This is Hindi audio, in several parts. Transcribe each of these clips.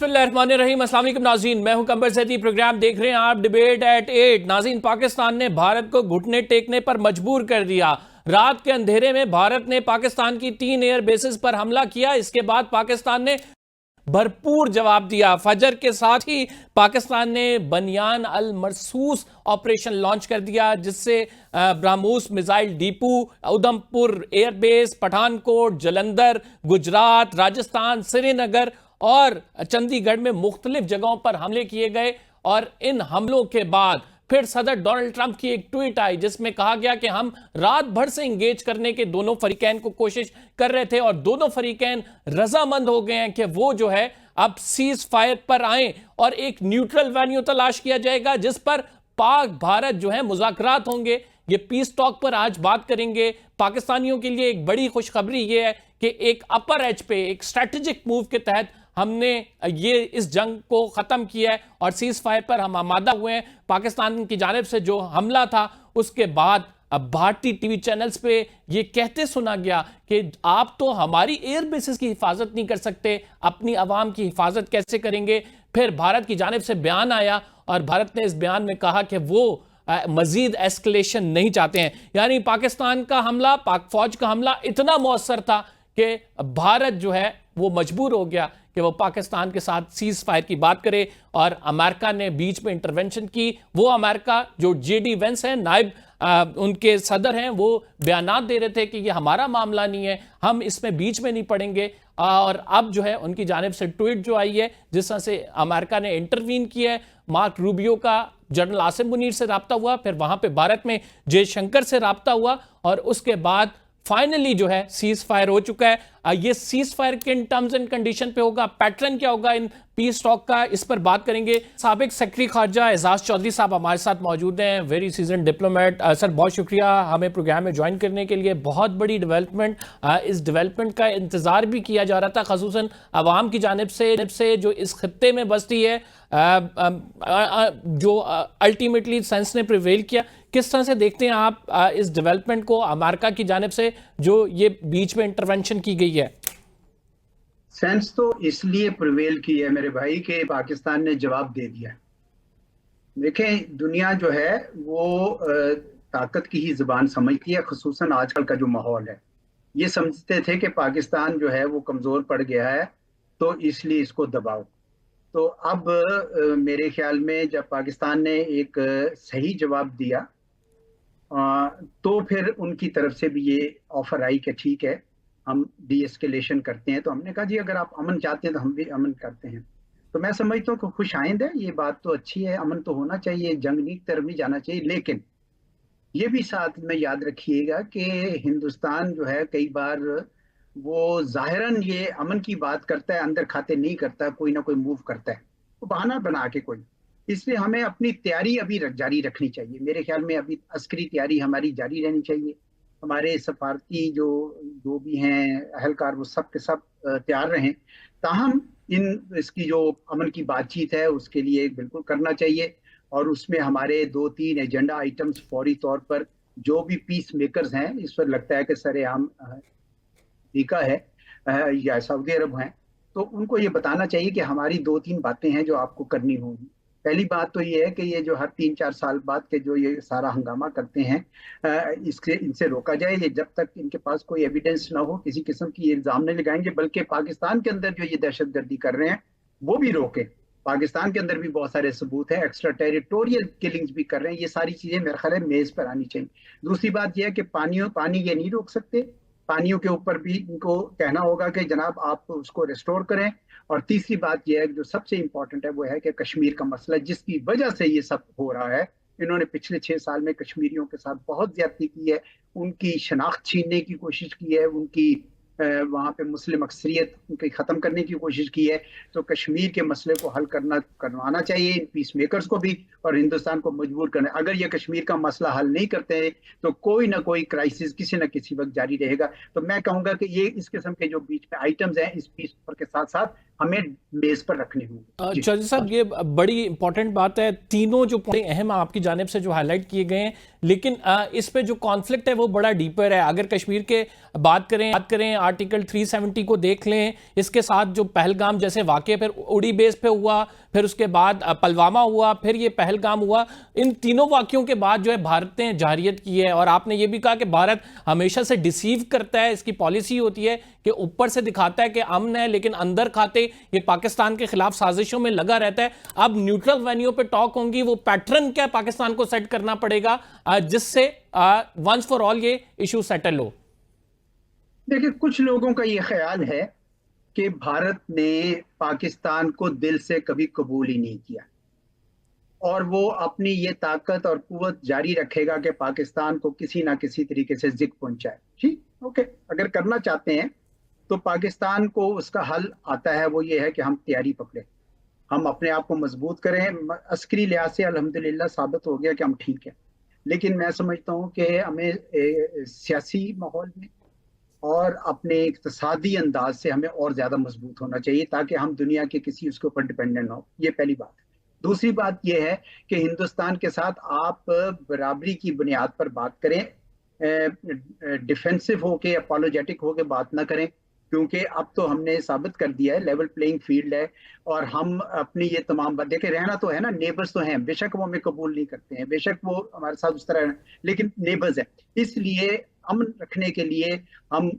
बिस्मिल्लाहिर्रहमानिर्रहीम। अस्सलाम वालेकुम नाज़रीन, मैं हूं कंबर ज़ैदी। प्रोग्राम देख रहे हैं आप डिबेट एट 8। नाज़रीन, पाकिस्तान ने भारत को घुटने टेकने पर मजबूर कर दिया। रात के अंधेरे में भारत ने पाकिस्तान की 3 एयर बेसिस पर हमला किया। इसके बाद पाकिस्तान ने भरपूर जवाब दिया। फजर के साथ ही पाकिस्तान ने बनियान अल मरसूस ऑपरेशन लॉन्च कर दिया, जिससे BrahMos missile depot, Udhampur airbase, Pathankot, Jalandhar, Gujarat, Rajasthan, Srinagar और चंडीगढ़ में मुख्तलिफ जगहों पर हमले किए गए। और इन हमलों के बाद फिर सदर डोनाल्ड ट्रंप की एक ट्वीट आई, जिसमें कहा गया कि हम रात भर से इंगेज करने के दोनों फरीकैन को कोशिश कर रहे थे और दोनों फरीकैन रजामंद हो गए हैं कि वो जो है अब सीज फायर पर आए और एक न्यूट्रल वेन्यू तलाश किया जाएगा, जिस पर पाक भारत जो है मुज़ाकरात होंगे। ये पीस टॉक पर आज बात करेंगे। पाकिस्तानियों के लिए एक बड़ी खुशखबरी ये है कि एक अपर एज पे एक स्ट्रेटेजिक मूव के तहत हमने ये इस जंग को खत्म किया है और सीज फायर पर हम आमादा हुए हैं। पाकिस्तान की जानिब से जो हमला था उसके बाद अब भारतीय टीवी चैनल्स पे ये कहते सुना गया कि आप तो हमारी एयर बेसिस की हिफाजत नहीं कर सकते, अपनी आवाम की हिफाजत कैसे करेंगे। फिर भारत की जानिब से बयान आया और भारत ने इस बयान में कहा कि वो मजीद एस्केलेशन नहीं चाहते हैं। यानी पाकिस्तान का हमला, पाक फौज का हमला इतना मौसर था कि भारत जो है वो मजबूर हो गया कि वो पाकिस्तान के साथ सीज फायर की बात करे और अमेरिका ने बीच में इंटरवेंशन की। वो अमेरिका जो जेडी वेंस है, नायब उनके सदर हैं, वो बयानात दे रहे थे कि ये हमारा मामला नहीं है, हम इसमें बीच में नहीं पड़ेंगे। और अब जो है उनकी जानिब से ट्वीट जो आई है, जिस तरह से अमेरिका ने इंटरवीन किया है। मार्क रूबियो का जनरल आसिम मुनीर से रब्ता हुआ, फिर वहां पे भारत में जयशंकर से रब्ता हुआ और उसके बाद फाइनली जो है सीज फायर हो चुका है। ये सीज फायर किन टर्म्स एंड कंडीशन पे होगा, पैटर्न क्या होगा इन पीस टॉक का, इस पर बात करेंगे। साबिक सेक्रेटरी खारजा एजाज चौधरी साहब हमारे साथ मौजूद हैं, वेरी सीजन डिप्लोमेट। सर, बहुत शुक्रिया हमें प्रोग्राम में ज्वाइन करने के लिए। बहुत बड़ी डेवलपमेंट, इस डेवलपमेंट का इंतजार भी किया जा रहा था, खसूसन अवाम की जानिब से जो इस खत्ते में बसती है, जो अल्टीमेटली साइंस ने प्रिवेल किया। किस तरह से देखते हैं आप इस डेवलपमेंट को, अमेरिका की जानिब से जो ये बीच में इंटरवेंशन की गई है? सेंस तो इसलिए प्रिवेल की है मेरे भाई कि पाकिस्तान ने जवाब दे दिया। देखें, दुनिया जो है वो ताकत की ही जुबान समझती है, खुसूसन आजकल का जो माहौल है। ये समझते थे कि पाकिस्तान जो है वो कमजोर पड़ गया है तो इसलिए इसको दबाओ। तो अब मेरे ख्याल में जब पाकिस्तान ने एक सही जवाब दिया तो फिर उनकी तरफ से भी ये ऑफर आई कि ठीक है, हम डी एस्केलेशन करते हैं। तो हमने कहा जी अगर आप अमन चाहते हैं तो हम भी अमन करते हैं। तो मैं समझता हूँ कि खुश आइंद है, ये बात तो अच्छी है, अमन तो होना चाहिए, जंग की तरफ नहीं जाना चाहिए। लेकिन ये भी साथ में याद रखिएगा कि हिंदुस्तान जो है कई बार वो जाहिरन ये अमन की बात करता है, अंदर खाते नहीं करता, कोई ना कोई मूव करता है, तो बहाना बना के कोई। इसलिए हमें अपनी तैयारी अभी जारी रखनी चाहिए। मेरे ख्याल में अभी अस्करी तैयारी हमारी जारी रहनी चाहिए। हमारे सफारती जो भी हैं अहलकार, वो सब के सब तैयार रहें। ताहम इसकी जो अमन की बातचीत है उसके लिए बिल्कुल करना चाहिए और उसमें हमारे 2-3 एजेंडा आइटम्स फौरी तौर पर जो भी पीस मेकर्स हैं, इस पर लगता है कि सरेआम अमेरिका है या सऊदी अरब हैं, तो उनको ये बताना चाहिए कि हमारी 2-3 बातें हैं जो आपको करनी होंगी। पहली बात तो ये है कि ये जो हर 3-4 साल बाद के जो ये सारा हंगामा करते हैं, इनसे रोका जाए। ये जब तक इनके पास कोई एविडेंस ना हो, किसी किस्म की इल्जाम नहीं लगाएंगे, बल्कि पाकिस्तान के अंदर जो ये दहशतगर्दी कर रहे हैं वो भी रोके। पाकिस्तान के अंदर भी बहुत सारे सबूत है, एक्स्ट्रा टेरिटोरियल किलिंग्स भी कर रहे हैं। ये सारी चीजें मेरे ख्याल है मेज पर आनी चाहिए। दूसरी बात यह है कि पानी ये नहीं रोक सकते, पानियों के ऊपर भी इनको कहना होगा कि जनाब आप उसको रिस्टोर करें। और तीसरी बात यह है जो सबसे इंपॉर्टेंट है, वो है कि कश्मीर का मसला, जिसकी वजह से ये सब हो रहा है। इन्होंने पिछले 6 साल में कश्मीरियों के साथ बहुत ज्यादती की है, उनकी शनाख्त छीनने की कोशिश की है, उनकी वहाँ पे मुस्लिम अक्सरियत उनकी ख़त्म करने की कोशिश की है। तो कश्मीर के मसले को हल करवाना चाहिए इन पीस मेकर्स को भी और हिंदुस्तान को मजबूर करना। अगर ये कश्मीर का मसला हल नहीं करते हैं तो कोई ना कोई क्राइसिस किसी न किसी वक्त जारी रहेगा। तो मैं कहूँगा कि ये इस किस्म के जो बीच में आइटम्स हैं इस पीस के साथ साथ हमें मेज पर रखने होंगे। चौधरी साहब, ये बड़ी इंपॉर्टेंट बात है, तीनों जो पॉइंट अहम आपकी जानिब से जो हाईलाइट किए गए हैं, लेकिन इस पे जो कॉन्फ्लिक्ट है वो बड़ा डीपर है। अगर कश्मीर के बात करें 8 आर्टिकल 370 को देख लें, इसके साथ जो पहलगाम जैसे वाकये फिर उड़ी बेस पे हुआ, फिर उसके बाद पुलवामा हुआ, फिर ये पहलगाम हुआ, इन तीनों वाकयों के बाद जो है भारत ने जारियत की है। और आपने ये भी कहा कि भारत हमेशा से डिसीव करता है, इसकी पॉलिसी होती है कि ऊपर से दिखाता है कि अमन है, लेकिन अंदर खाते ये पाकिस्तान के खिलाफ साजिशों में लगा रहता है। अब न्यूट्रल वेन्यू पे टॉक होंगी, वो पैटर्न क्या पाकिस्तान को सेट करना पड़ेगा जिससे वंस फॉर ऑल ये इशू सेटल हो? देखिए, कुछ लोगों का ये ख्याल है कि भारत ने पाकिस्तान को दिल से कभी कबूल ही नहीं किया और वो अपनी ये ताकत और कुव्वत जारी रखेगा कि पाकिस्तान को किसी ना किसी तरीके से जिक पहुंचाए। ठीक, ओके, अगर करना चाहते हैं तो पाकिस्तान को उसका हल आता है, वो ये है कि हम तैयारी पकड़े, हम अपने आप को मजबूत करें। अस्करी लिहाज से अल्हम्दुलिल्लाह साबित हो गया कि हम ठीक है, लेकिन मैं समझता हूँ कि हमें सियासी माहौल में और अपने इक्तसादी अंदाज से हमें और ज्यादा मजबूत होना चाहिए ताकि हम दुनिया के किसी उसके ऊपर डिपेंडेंट ना हो। ये पहली बात है। दूसरी बात यह है कि हिंदुस्तान के साथ आप बराबरी की बुनियाद पर बात करें, डिफेंसिव होके अपोलोजेटिक होके बात ना करें, क्योंकि अब तो हमने साबित कर दिया है लेवल प्लेइंग फील्ड है और हम अपनी ये तमाम बात देखे रहना तो है ना, नेबर्स तो हैं, बेशक वो हमें कबूल नहीं करते हैं, बेशक वो हमारे साथ उस तरह, लेकिन नेबर्स है। इसलिए अमन रखने के लिए हम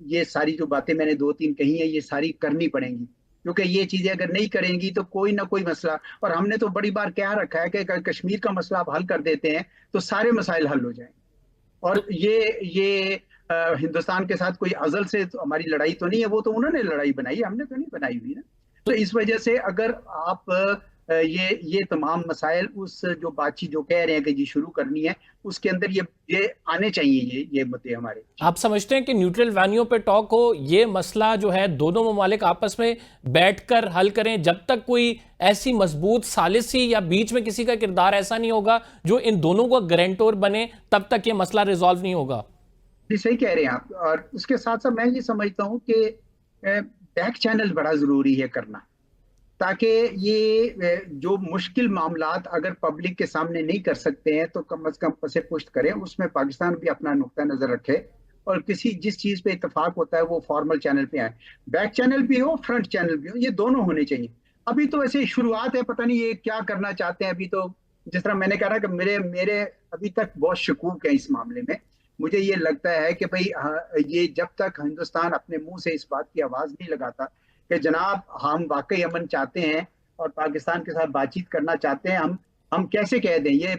ये सारी जो बातें मैंने दो तीन कही है ये सारी करनी पड़ेंगी, क्योंकि ये चीजें अगर नहीं करेंगी तो कोई ना कोई मसला, और हमने तो बड़ी बार क्या रखा है कि अगर कश्मीर का मसला आप हल कर देते हैं तो सारे मसाइल हल हो जाएंगे। और ये हिंदुस्तान के साथ कोई अजल से तो हमारी लड़ाई तो नहीं है, वो तो उन्होंने लड़ाई बनाई है, हमने तो नहीं बनाई हुई ना। तो इस वजह से अगर आप ये तमाम मसाइल उस जो बातचीत जो कह रहे हैं कि जी शुरू करनी है, उसके अंदर ये आने चाहिए, ये मुद्दे हमारे। आप समझते हैं कि न्यूट्रल वैन्यू पे टॉक हो, ये मसला जो है दोनों ममालिक आपस में बैठकर हल करें, जब तक कोई ऐसी मजबूत सालिसी या बीच में किसी का किरदार ऐसा नहीं होगा जो इन दोनों को गारंटर बने, तब तक ये मसला रिजॉल्व नहीं होगा? जी सही कह रहे हैं आप। और उसके साथ साथ मैं ये समझता हूँ कि बैक चैनल बड़ा जरूरी है करना, ताकि ये जो मुश्किल मामलात अगर पब्लिक के सामने नहीं कर सकते हैं तो कम अज कम पसे पुश्त करें, उसमें पाकिस्तान भी अपना नुक्ता नजर रखे और किसी जिस चीज पे इतफाक होता है वो फॉर्मल चैनल पे आए, बैक चैनल भी हो फ्रंट चैनल भी हो, ये दोनों होने चाहिए। अभी तो ऐसे शुरुआत है, पता नहीं ये क्या करना चाहते हैं। अभी तो जिस तरह मैंने कहा कि मेरे मेरे अभी तक बहुत शकूक है इस मामले में। मुझे ये लगता है कि भाई ये जब तक हिंदुस्तान अपने मुंह से इस बात की आवाज नहीं लगाता कि जनाब हम वाकई अमन चाहते हैं और पाकिस्तान के साथ बातचीत करना चाहते हैं, हम कैसे कह दें? ये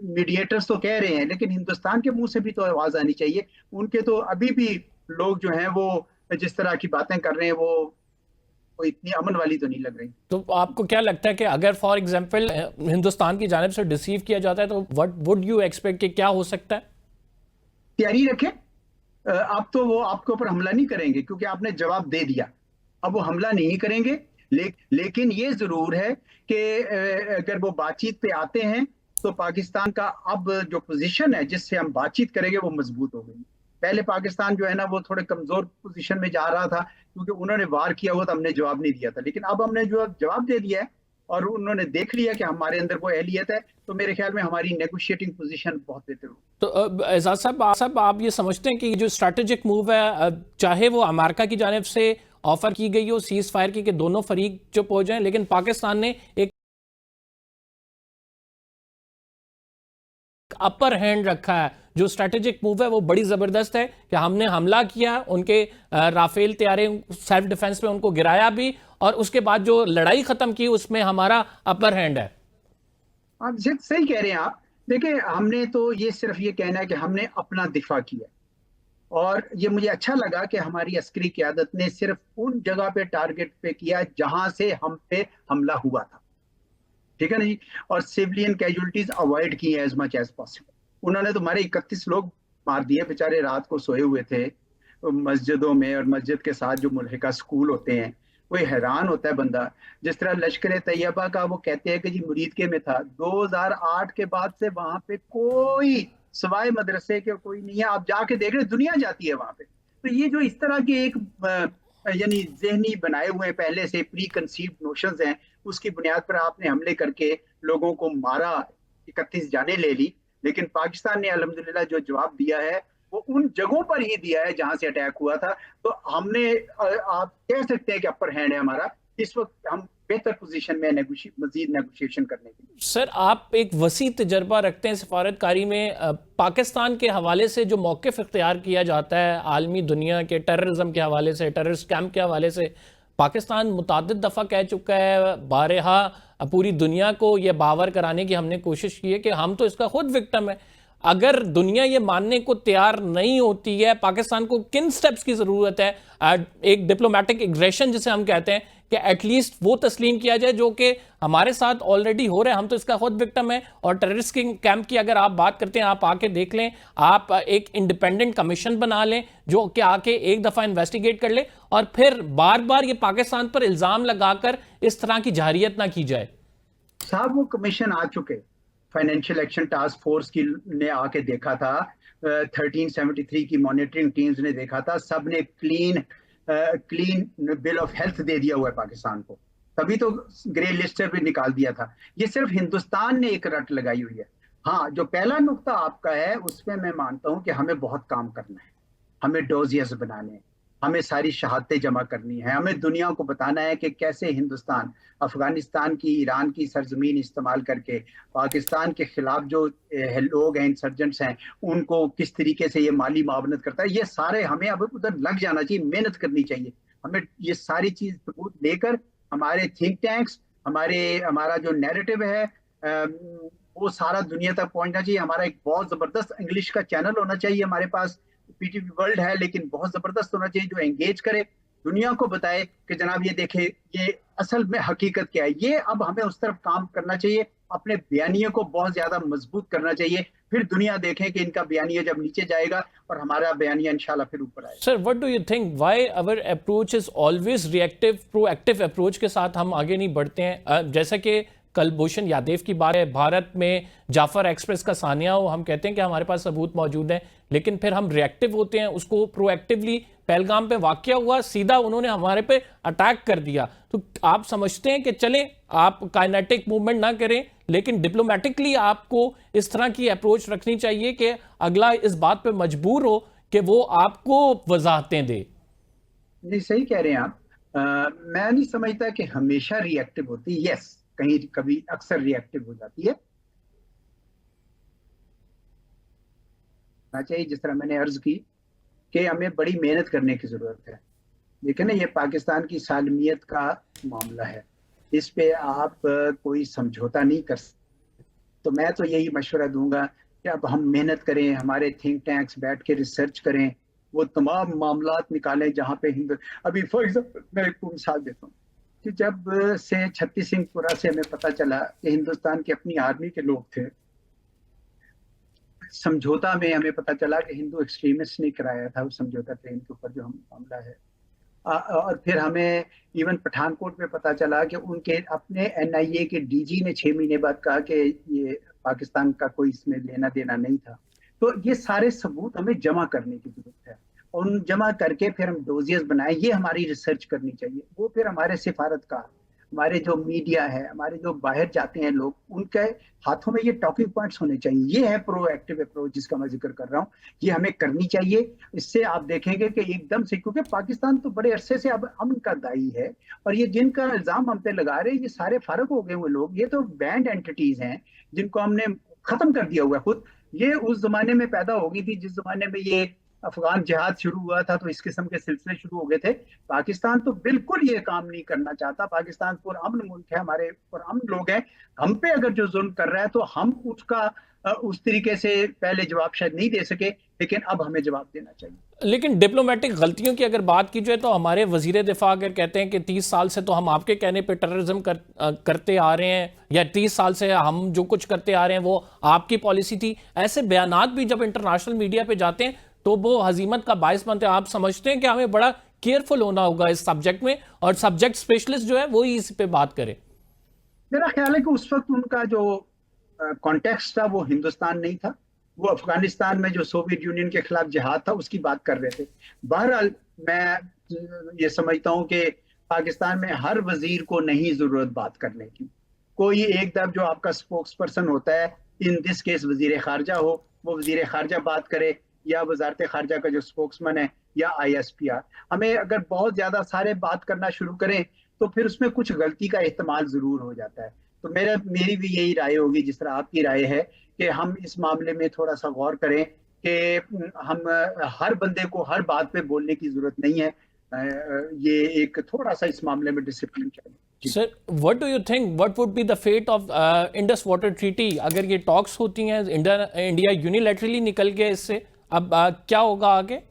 मीडिएटर्स तो कह रहे हैं, लेकिन हिंदुस्तान के मुंह से भी तो आवाज आनी चाहिए। उनके तो अभी भी लोग जो हैं वो जिस तरह की बातें कर रहे हैं वो इतनी अमन वाली तो नहीं लग रही। तो आपको क्या लगता है कि अगर फॉर एग्जांपल हिंदुस्तान की जानिब से डिसीव किया जाता है तो व्हाट वुड यू एक्सपेक्ट कि क्या हो सकता है? तैयारी रखें। अब तो वो आपके ऊपर हमला नहीं करेंगे क्योंकि आपने जवाब दे दिया, अब वो हमला नहीं करेंगे। लेकिन ये जरूर है कि अगर वो बातचीत पे आते हैं तो पाकिस्तान का अब जो पोजीशन है जिससे हम बातचीत करेंगे वो मजबूत हो गई। पहले पाकिस्तान जो है ना वो थोड़े कमजोर पोजीशन में जा रहा था क्योंकि उन्होंने वार किया हुआ था, हमने जवाब नहीं दिया था, लेकिन अब हमने जो जवाब दे दिया है और उन्होंने देख लिया कि हमारे अंदर वो एहलियत है, तो मेरे ख्याल में हमारी नेगोशिएटिंग पोजीशन बहुत बेहतर होगी। तो एजाज साहब आप ये समझते हैं कि जो स्ट्रैटेजिक मूव है, चाहे वो अमेरिका की जानिब से ऑफर की गई हो सीज फायर की कि दोनों फरीक चुप हो जाएं, लेकिन पाकिस्तान ने एक अपर हैंड रखा है, जो स्ट्रैटेजिक मूव है वो बड़ी जबरदस्त है कि हमने हमला किया, उनके राफेल तैयारे सेल्फ डिफेंस में उनको गिराया भी, और उसके बाद जो लड़ाई खत्म की उसमें हमारा अपर हैंड है। आप सही कह रहे हैं आप। देखिए, हमने तो ये सिर्फ ये कहना है कि हमने अपना दिफा किया, और ये मुझे अच्छा लगा कि हमारी अस्करी क़यादत ने सिर्फ उन जगह पे टारगेट पे किया जहां से हम पे हमला हुआ था, ठीक है ना जी, और सिविलियन कैजुअलिटीज अवॉइड की एज मच एज पॉसिबल। उन्होंने तो हमारे 31 लोग मार दिए, बेचारे रात को सोए हुए थे मस्जिदों में, और मस्जिद के साथ जो मुल्हिका स्कूल होते हैं, कोई हैरान होता है बंदा। जिस तरह लश्कर तैयबा का वो कहते हैं कि जी मुरीद के में था, 2008 के बाद से वहां पे कोई सवाए मदरसे के कोई नहीं है। आप जाके देख रहे, दुनिया जाती है वहां पे। तो ये जो इस तरह के एक यानी जहनी बनाए हुए पहले से प्री कंसीव्ड नोशंस हैं, उसकी बुनियाद पर आपने हमले करके लोगों को मारा, 31 जाने ले ली। लेकिन पाकिस्तान ने अल्हम्दुलिल्लाह जो जवाब दिया है वो उन जगहों पर ही दिया है जहां से अटैक हुआ था। तो हमने आप कह सकते हैं कि अपर हैंड है हमारा इस वक्त, हम बेहतर पोजीशन में मजीद नेगोशिएशन करने के लिए। सर, आप एक वसी तजर्बा रखते हैं सिफारतकारी में। पाकिस्तान के हवाले से जो मौक़िफ़ इख्तियार किया जाता है आलमी दुनिया के टेररिज्म के हवाले से, टेररिस्ट कैंप के हवाले से, पाकिस्तान मुतअद्दिद दफ़ा कह चुका है, बारहा पूरी दुनिया को यह बावर कराने की हमने कोशिश की है कि हम तो इसका खुद विक्टिम है। अगर दुनिया ये मानने को तैयार नहीं होती है, पाकिस्तान को किन स्टेप्स की ज़रूरत है? एक डिप्लोमेटिक एग्रेशन जिसे हम कहते हैं, कि एटलीस्ट वो तस्लीम किया जाए जो कि हमारे साथ ऑलरेडी हो रहा है, हम तो इसका खुद विक्टिम है। और टेररिस्ट के कैंप की अगर आप बात करते हैं, आप आके देख लें, आप एक इंडिपेंडेंट कमीशन बना लें जो कि आके एक दफ़ा इन्वेस्टिगेट कर ले, और फिर बार बार ये पाकिस्तान पर इल्ज़ाम लगाकर इस तरह की जाहिरियत ना की जाए। साहब वो कमीशन आ चुके, फाइनेंशियल एक्शन टास्क फोर्स की ने आके देखा था, 1373 की मॉनिटरिंग टीम्स ने देखा था, सब ने क्लीन बिल ऑफ हेल्थ दे दिया हुआ है पाकिस्तान को, तभी तो ग्रे लिस्ट से भी निकाल दिया था। ये सिर्फ हिंदुस्तान ने एक रट लगाई हुई है। हाँ, जो पहला नुक्ता आपका है उसमें मैं मानता हूं कि हमें बहुत काम करना है, हमें डोजियर्स बनाने हैं, हमें सारी शहादतें जमा करनी है, हमें दुनिया को बताना है कि कैसे हिंदुस्तान अफगानिस्तान की, ईरान की सरजमीन इस्तेमाल करके पाकिस्तान के खिलाफ जो लोग हैं, इंसर्जेंट्स हैं, उनको किस तरीके से ये माली मावनत करता है। ये सारे हमें अब उधर लग जाना चाहिए, मेहनत करनी चाहिए। हमें ये सारी चीज सबूत लेकर हमारे थिंक टैंक्स, हमारा जो नैरेटिव है वो सारा दुनिया तक पहुंचना चाहिए। हमारा एक बहुत जबरदस्त इंग्लिश का चैनल होना चाहिए हमारे पास, पीटीवी वर्ल्ड है लेकिन बहुत जबरदस्त होना चाहिए, जो एंगेज करे, दुनिया को बताए कि जनाब ये देखे ये असल में हकीकत क्या है। ये अब हमें उस तरफ काम करना चाहिए, अपने बयानिए को बहुत ज्यादा मजबूत करना चाहिए, फिर दुनिया देखें कि इनका बयानिया जब नीचे जाएगा और हमारा बयानिया इंशाल्लाह फिर ऊपर आएगा। Sir, what do you think, why our approach is always reactive? Proactive approach के साथ हम आगे नहीं बढ़ते हैं? जैसा कि कलभूषण यादव की बात है, भारत में जाफर एक्सप्रेस का सानिया हो, हम कहते हैं कि हमारे पास सबूत मौजूद है, लेकिन फिर हम रिएक्टिव होते हैं। उसको प्रोएक्टिवली पहलगाम पे वाकया हुआ, सीधा उन्होंने हमारे पे अटैक कर दिया। तो आप समझते हैं कि चलें, आप काइनेटिक मूवमेंट ना करें, लेकिन डिप्लोमेटिकली आपको इस तरह की अप्रोच रखनी चाहिए कि अगला इस बात पे मजबूर हो कि वो आपको वजाहतें दे। नहीं, सही कह रहे हैं आप। मैं नहीं समझता कि हमेशा रिएक्टिव होती है। यस, कहीं कभी अक्सर रिएक्टिव हो जाती है ना चाहिए, जिस तरह मैंने अर्ज की कि हमें बड़ी मेहनत करने की जरूरत है। लेकिन ये पाकिस्तान की सालमियत का मामला है, इस पे आप कोई समझौता नहीं कर सकते। तो मैं तो यही मशवरा दूंगा कि अब हम मेहनत करें, हमारे थिंक टैंक्स बैठ के रिसर्च करें, वो तमाम मामलात निकालें जहाँ पे अभी फॉर एग्जाम्पल मैं एक मिसाल देता हूँ कि जब से छत्ती सिंहपुरा से हमें पता चला कि हिंदुस्तान की अपनी आर्मी के लोग थे, समझौता में हमें पता चला कि हिंदू एक्सट्रीमिस्ट ने कराया था उस समझौता ट्रेन के ऊपर जो हम मामला है। और फिर हमें इवन पठानकोट में पता चला कि उनके अपने एनआईए के डीजी ने 6 महीने बाद कहा कि ये पाकिस्तान का कोई इसमें लेना देना नहीं था। तो ये सारे सबूत हमें जमा करने की जरूरत है, और उन जमा करके फिर हम डोजियर्स बनाए, ये हमारी रिसर्च करनी चाहिए। वो फिर हमारे सिफारतकार, हमारे जो मीडिया है, हमारे जो बाहर जाते हैं लोग, उनके हाथों में ये टॉकिंग पॉइंट्स होने चाहिए। ये है प्रोएक्टिव अप्रोच जिसका मैं जिक्र कर रहा हूँ, ये हमें करनी चाहिए। इससे आप देखेंगे कि एकदम से, क्योंकि पाकिस्तान तो बड़े अरसे से अब अमन का दाई है, और ये जिनका इल्जाम हम पे लगा रहे हैं ये सारे फारग हो गए हुए लोग, ये तो बैंड एंटिटीज हैं जिनको हमने खत्म कर दिया हुआ है खुद। ये उस जमाने में पैदा हो गई थी जिस जमाने में ये अफगान जिहाद शुरू हुआ था, तो इस किस्म के सिलसिले शुरू हो गए थे। पाकिस्तान तो बिल्कुल ये काम नहीं करना चाहता। पाकिस्तान पुरअमन मुल्क है, हमारे पुरअमन लोग हैं। हम पे अगर जो जुल्म कर रहा है तो हम उसका उस तरीके से पहले जवाब शायद नहीं दे सके, लेकिन अब हमें जवाब देना चाहिए। लेकिन डिप्लोमेटिक गलतियों की अगर बात की जाए तो हमारे वजीर दिफा अगर कहते हैं कि 30 साल से तो हम आपके कहने पे टेररिज्म करते आ रहे हैं, या 30 साल से हम जो कुछ करते आ रहे हैं वो आपकी पॉलिसी थी, ऐसे बयानात भी जब इंटरनेशनल मीडिया पे जाते हैं तो वो हजीमत का बायस बनते हैं। आप समझते हैं कि हमें बड़ा केयरफुल होना होगा इस सब्जेक्ट में, और सब्जेक्ट स्पेशलिस्ट जो है वो ही इस पे बात करे? मेरा ख्याल है कि उस वक्त उनका जो कॉन्टेक्स्ट था वो हिंदुस्तान नहीं था, वो अफगानिस्तान में जो सोवियत यूनियन के खिलाफ जिहाद था उसकी बात कर रहे थे। बहरहाल मैं ये समझता हूँ कि पाकिस्तान में हर वजीर को नहीं जरूरत बात करने की। कोई एक दफ जो आपका स्पोक्स पर्सन होता है, इन दिस केस वजीर खारजा हो, वो वजीर खारजा बात करे, या वजारत खारजा का जो स्पोक्समैन है या ISPR, हमें अगर बहुत ज्यादा सारे बात करना शुरू करें तो फिर उसमें कुछ गलती का एहतमाल जरूर हो जाता है। तो मेरी भी यही राय होगी जिस तरह आपकी राय है कि हम इस मामले में थोड़ा सा गौर करें कि हम हर बंदे को हर बात पे बोलने की जरूरत नहीं है। ये एक थोड़ा सा इस मामले में डिसिप्लिन चाहिए। Sir, what do you think what would be the fate of Indus water treaty? अगर ये टॉक्स होती हैं, इंडिया यूनिलैटरली निकल गया इससे, अब क्या होगा आगे?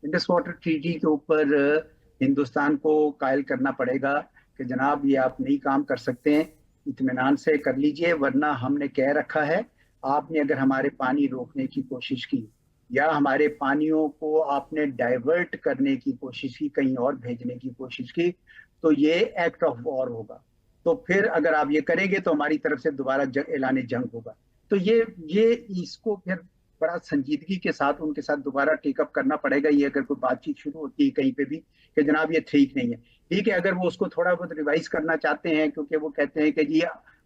इंडस वाटर ट्रीटी के ऊपर हिंदुस्तान को कायल करना पड़ेगा कि जनाब ये आप नहीं काम कर सकते हैं, इत्मीनान से कर लीजिए, वरना हमने कह रखा है आपने अगर हमारे पानी रोकने की कोशिश की या हमारे पानियों को आपने डाइवर्ट करने की कोशिश की, कहीं और भेजने की कोशिश की, तो ये एक्ट ऑफ वॉर होगा। तो फिर अगर आप ये करेंगे तो हमारी तरफ से दोबारा ऐलान जंग होगा। तो ये इसको फिर बड़ा संजीदगी के साथ उनके साथ दोबारा टेकअप करना पड़ेगा। ये अगर कोई बातचीत शुरू होती है कहीं पे भी कि जनाब ये ठीक नहीं है, ठीक है, अगर वो उसको थोड़ा बहुत रिवाइज करना चाहते हैं क्योंकि वो कहते हैं कि जी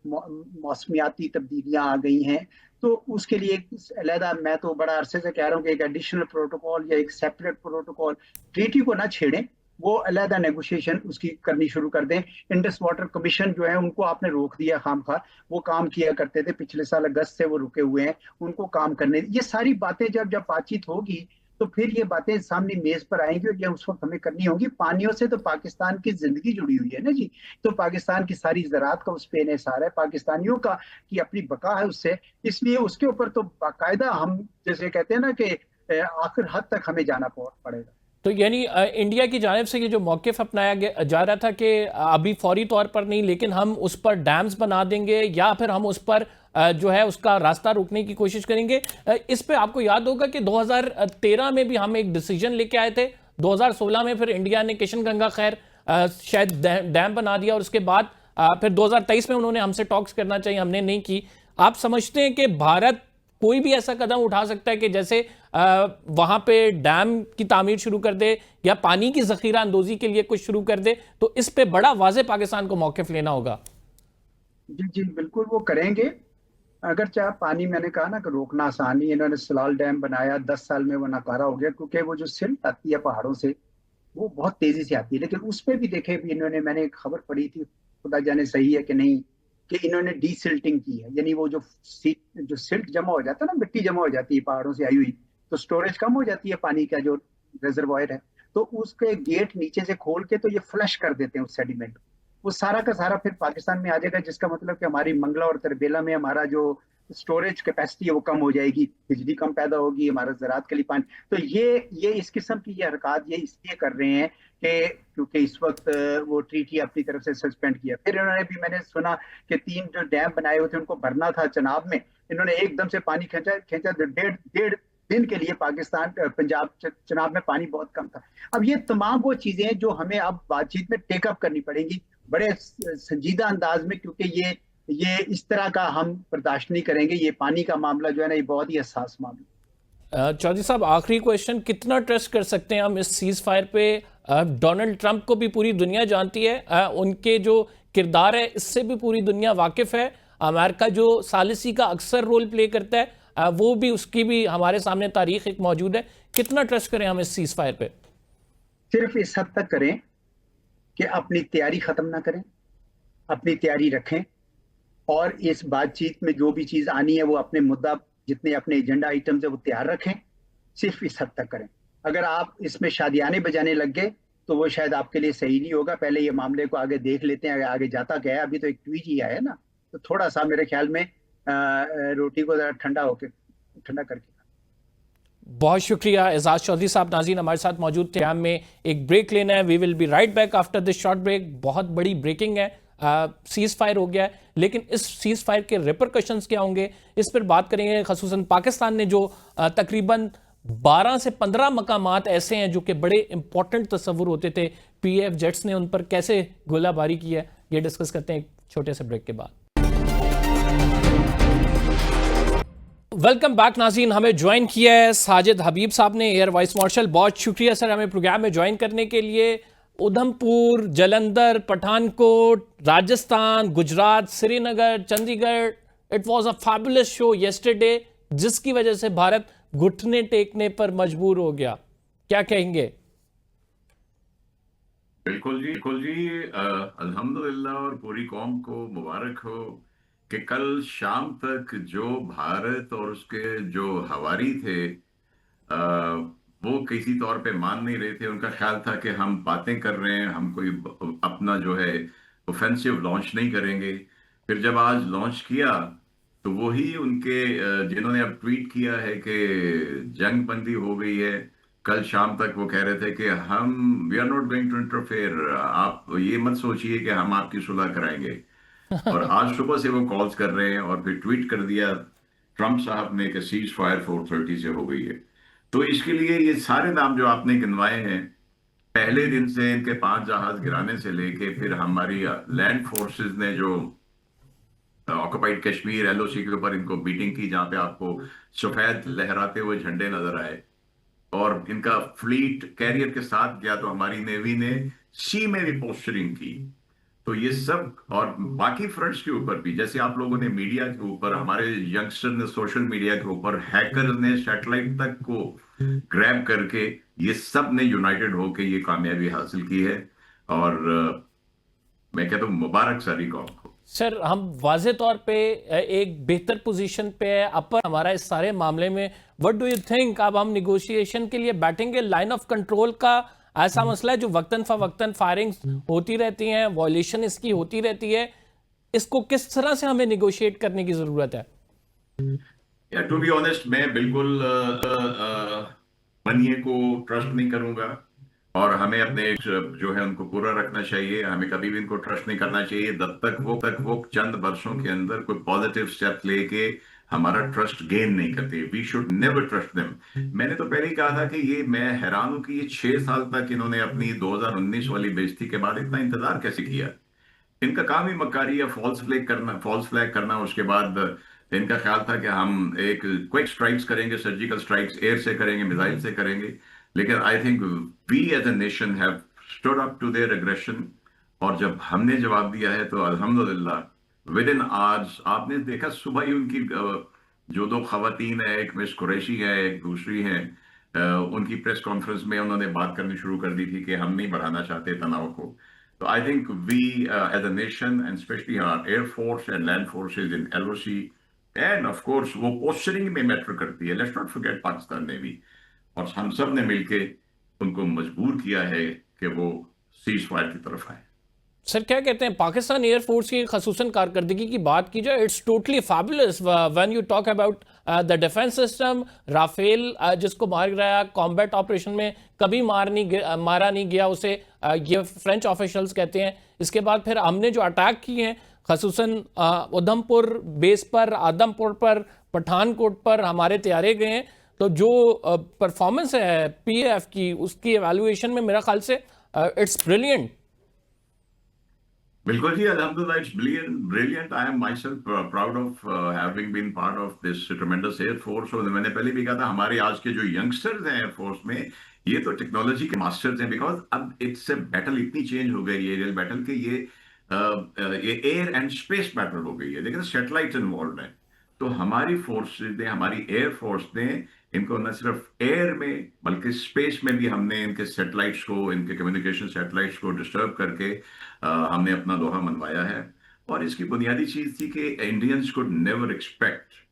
मौसमियाती तब्दीलियां आ गई हैं, तो उसके लिए अलहदा, मैं तो बड़ा अरसे से कह रहा हूँ कि एक एडिशनल प्रोटोकॉल या एक सेपरेट प्रोटोकॉल, ट्रीटी को ना छेड़ें, वो अलहदा नेगोशिएशन उसकी करनी शुरू कर दें। इंडस वाटर कमीशन जो है उनको आपने रोक दिया खामखा, वो काम किया करते थे, पिछले साल अगस्त से वो रुके हुए हैं, उनको काम करने। ये सारी बातें जब बातचीत होगी तो फिर ये बातें सामने मेज पर आएंगी और ये उस वक्त हमें करनी होंगी। पानियों से तो पाकिस्तान की जिंदगी जुड़ी हुई है ना जी, तो पाकिस्तान की सारी ज़राअत का उस पे इन्हिसार है, पाकिस्तानियों का की अपनी बका है उससे, इसलिए उसके ऊपर तो बाकायदा हम जैसे कहते हैं ना कि आखिर हद तक हमें जाना पड़ेगा। तो यानी इंडिया की जानिब से ये जो मौक़िफ़ अपनाया जा रहा था कि अभी फौरी तौर पर नहीं, लेकिन हम उस पर डैम्स बना देंगे या फिर हम उस पर जो है उसका रास्ता रोकने की कोशिश करेंगे। इस पे आपको याद होगा कि 2013 में भी हम एक डिसीजन लेके आए थे, 2016 में फिर इंडिया ने किशन गंगा खैर शायद डैम बना दिया और उसके बाद फिर 2023 में उन्होंने हमसे टॉक्स करना चाहिए, हमने नहीं की। आप समझते हैं कि भारत कोई भी ऐसा कदम उठा सकता है कि जैसे वहां पे डैम की तामीर शुरू कर दे या पानी की जखीरा अंदोजी के लिए कुछ शुरू कर दे, तो इस पे बड़ा वाज़े पाकिस्तान को मौक़िफ़ लेना होगा? जी जी बिल्कुल वो करेंगे। अगर चाहे पानी, मैंने कहा ना कि रोकना आसान नहीं, इन्होंने सलाल डैम बनाया, 10 साल में वो नाकारा हो गया क्योंकि वो जो सिल्ट आती है पहाड़ों से वो बहुत तेजी से आती है। लेकिन उस पर भी देखे भी इन्होंने, मैंने एक खबर पढ़ी थी, खुदा जाने सही है कि नहीं, कि इन्होंने डीसिल्टिंग की है, यानी वो जो सिल्ट जमा हो जाता है ना, मिट्टी जमा हो जाती है पहाड़ों से आई हुई, तो स्टोरेज कम हो जाती है पानी का जो रिजर्वायर है, तो उसके गेट नीचे से खोल के तो ये फ्लश कर देते हैं उस सेडिमेंट, वो सारा का सारा फिर पाकिस्तान में आ जाएगा, जिसका मतलब कि हमारी मंगला और तरबेला में हमारा जो स्टोरेज कैपेसिटी है वो कम हो जाएगी, बिजली कम पैदा होगी, हमारा ज़राअत के लिए पानी। तो ये इस किस्म की ये हरकत ये इसलिए कर रहे हैं कि क्योंकि इस वक्त वो ट्रीटी अपनी तरफ से सस्पेंड किया। फिर इन्होंने भी, मैंने सुना कि 3 जो डैम बनाए हुए थे उनको भरना था चनाब में, इन्होंने एकदम से पानी खींचा डेढ़ दिन के लिए पाकिस्तान पंजाब चनाब में पानी बहुत कम था। अब ये तमाम वो चीजें जो हमें अब बातचीत में टेकअप करनी पड़ेंगी बड़े संजीदा अंदाज में, क्योंकि ये इस तरह का हम बर्दाश्त नहीं करेंगे। ये पानी का मामला जो है ना, ये बहुत ही हसास मामला। चौधरी साहब, आखिरी क्वेश्चन, कितना ट्रस्ट कर सकते हैं हम इस सीज फायर पे? डोनाल्ड ट्रंप को भी पूरी दुनिया जानती है, उनके जो किरदार है इससे भी पूरी दुनिया वाकिफ है। अमेरिका जो सालिसी का अक्सर रोल प्ले करता है वो भी, उसकी भी हमारे सामने तारीख एक मौजूद है। कितना ट्रस्ट करें हम इस सीज फायर पे? सिर्फ इस हद तक करें कि अपनी तैयारी खत्म ना करें, अपनी तैयारी रखें, और इस बातचीत में जो भी चीज आनी है वो अपने मुद्दा, जितने अपने एजेंडा आइटम्स है वो तैयार रखें। सिर्फ इस हद तक करें। अगर आप इसमें शादियाने बजाने लग गए तो वो शायद आपके लिए सही नहीं होगा। पहले ये मामले को आगे देख लेते हैं, आगे जाता क्या है। अभी तो एक ट्वीट ही आया है ना, तो थोड़ा सा मेरे ख्याल में रोटी को जरा ठंडा करके। बहुत शुक्रिया एजाज चौधरी साहब, नाज़रीन हमारे साथ मौजूद थे। हमें एक ब्रेक लेना है, we will be right back after this short break. बहुत बड़ी ब्रेकिंग है, सीज फायर हो गया है, लेकिन इस सीज फायर के रिपरकशंस क्या होंगे इस पर बात करेंगे। खसूसन पाकिस्तान ने जो तकरीबन 12 से 15 मकामात ऐसे हैं जो कि बड़े इंपॉर्टेंट तस्वुर होते थे, PAF जेट्स ने उन पर कैसे गोलाबारी की है, ये डिस्कस करते हैं एक छोटे से ब्रेक के बाद। वेलकम बैक नाज़रीन, हमें ज्वाइन किया है साजिद हबीब साहब ने, एयर वाइस मार्शल। बहुत शुक्रिया सर हमें प्रोग्राम में ज्वाइन करने के लिए। Udhampur, Jalandhar, Pathankot, Rajasthan, Gujarat, Srinagar, Chandigarh, it was a fabulous show yesterday, जिसकी वजह से भारत घुटने टेकने पर मजबूर हो गया, क्या कहेंगे? बिल्कुल जी अल्हम्दुलिल्लाह और पूरी कौम को मुबारक हो कि कल शाम तक जो भारत और उसके जो हवारी थे अ, वो किसी तौर पे मान नहीं रहे थे। उनका ख्याल था कि हम बातें कर रहे हैं, हम कोई अपना जो है ऑफेंसिव लॉन्च नहीं करेंगे। फिर जब आज लॉन्च किया तो वही उनके जिन्होंने अब ट्वीट किया है कि जंग बंदी हो गई है, कल शाम तक वो कह रहे थे कि हम we are not going to interfere, आप ये मत सोचिए कि हम आपकी सुलह कराएंगे। और आज सुबह से वो कॉल्स कर रहे हैं और फिर ट्वीट कर दिया ट्रंप साहब ने कि सीज फायर 4:30 से हो गई है। तो इसके लिए ये सारे नाम जो आपने गिनवाए हैं, पहले दिन से इनके 5 जहाज गिराने से लेके फिर हमारी लैंड फोर्सेस ने जो ऑक्युपाइड कश्मीर एलओसी के ऊपर इनको बीटिंग की, जहां पे आपको सफेद लहराते हुए झंडे नजर आए, और इनका फ्लीट कैरियर के साथ गया, तो हमारी नेवी ने सी में भी पोस्टरिंग की। तो ये सब, और बाकी फ्रंट्स के ऊपर भी, जैसे आप लोगों ने मीडिया के ऊपर, हमारे यंगस्टर ने सोशल मीडिया के ऊपर, हैकर ने सैटेलाइट तक को ग्रैब करके, ये सब ने यूनाइटेड होकर ये कामयाबी हासिल की है। और मैं कहता हूँ मुबारक सारी कौम को। सर, हम वाजे तौर पे एक बेहतर पोजीशन पे है अपर हमारा इस सारे मामले में। व्हाट डू यू थिंक, अब हम निगोशिएशन के लिए बैठेंगे? लाइन ऑफ कंट्रोल का ऐसा मसला है जो वक्तन फवक्तन फायरिंग होती रहती हैं, वॉयलेशन इसकी होती रहती है, इसको किस तरह से हमें निगोशिएट करने की जरूरत है? या टू बी ऑनेस्ट, मैं बिल्कुल बनिए को ट्रस्ट नहीं करूंगा, और हमें अपने जो है उनको पूरा रखना चाहिए। हमें कभी भी इनको ट्रस्ट नहीं करना चाहिए जब तक वो चंद वर्षों के अंदर कोई पॉजिटिव स्टेप लेके हमारा ट्रस्ट गेन नहीं करते। We should never trust them. मैंने तो पहले ही कहा था कि ये, मैं हैरान हूं कि ये 6 साल तक इन्होंने अपनी 2019 वाली बेइज्जती के बाद इतना इंतजार कैसे किया। इनका काम ही मक्कारी या फॉल्स फ्लैग करना। उसके बाद इनका ख्याल था कि हम एक क्विक स्ट्राइक्स करेंगे, सर्जिकल स्ट्राइक्स एयर से करेंगे, मिसाइल से करेंगे। लेकिन I think we as a nation have stood up to their aggression, और जब हमने जवाब दिया है तो अल्हम्दुलिल्लाह विद इन आवर्स, आपने देखा सुबह ही उनकी जो 2 खवातीन है, एक मिस कुरैशी है, एक दूसरी है, उनकी प्रेस कॉन्फ्रेंस में उन्होंने बात करनी शुरू कर दी थी कि हम नहीं बढ़ाना चाहते तनाव को। So I think we, as a nation, and especially our Air Force and Land Forces in LOC, and of course, वो पोस्चरिंग में मैटर करती है। Let's not forget Pakistan navy, और हम सब ने मिलके उनको मजबूर किया है कि वो सीज फायर की तरफ आए। सर, क्या कहते हैं, पाकिस्तान एयरफोर्स की खसूसन कारकर्दगी की बात की जाए, it's totally fabulous when you talk about the defence system. Rafale जिसको मार गया कॉम्बैट ऑपरेशन में, कभी मारा नहीं गया उसे, ये फ्रेंच ऑफिशियल्स कहते हैं। इसके बाद फिर हमने जो अटैक किए हैं, खसूसन उधमपुर बेस पर, आदमपुर पर, पठानकोट पर हमारे तैयारे गए हैं, तो जो परफॉर्मेंस है पीएफ की, उसकी एवेल्युएशन में मेरा ख्याल से इट्स ब्रिलियंट। बिल्कुल जी, अल्हम्दुलिल्लाह, it's brilliant. I am myself proud of having been part of this tremendous air force. और मैंने पहले भी कहा था, हमारे आज के जो यंगस्टर्स हैं एयरफोर्स में, ये तो टेक्नोलॉजी के मास्टर्स हैं। बिकॉज अब इट्स ए बैटल इतनी चेंज हो गई है, एरियल बैटल के, ये एयर एंड स्पेस बैटल हो गई है, लेकिन सैटेलाइट इन्वॉल्व है। तो हमारी फोर्सेज ने, हमारी एयर फोर्स ने इनको न सिर्फ एयर में बल्कि स्पेस में भी हमने इनके सैटेलाइट्स को, इनके कम्युनिकेशन सैटेलाइट्स को डिस्टर्ब करके हमने अपना लोहा मनवाया है। और इसकी बुनियादी चीज थी कि इंडियंस कुड नेवर एक्सपेक्ट।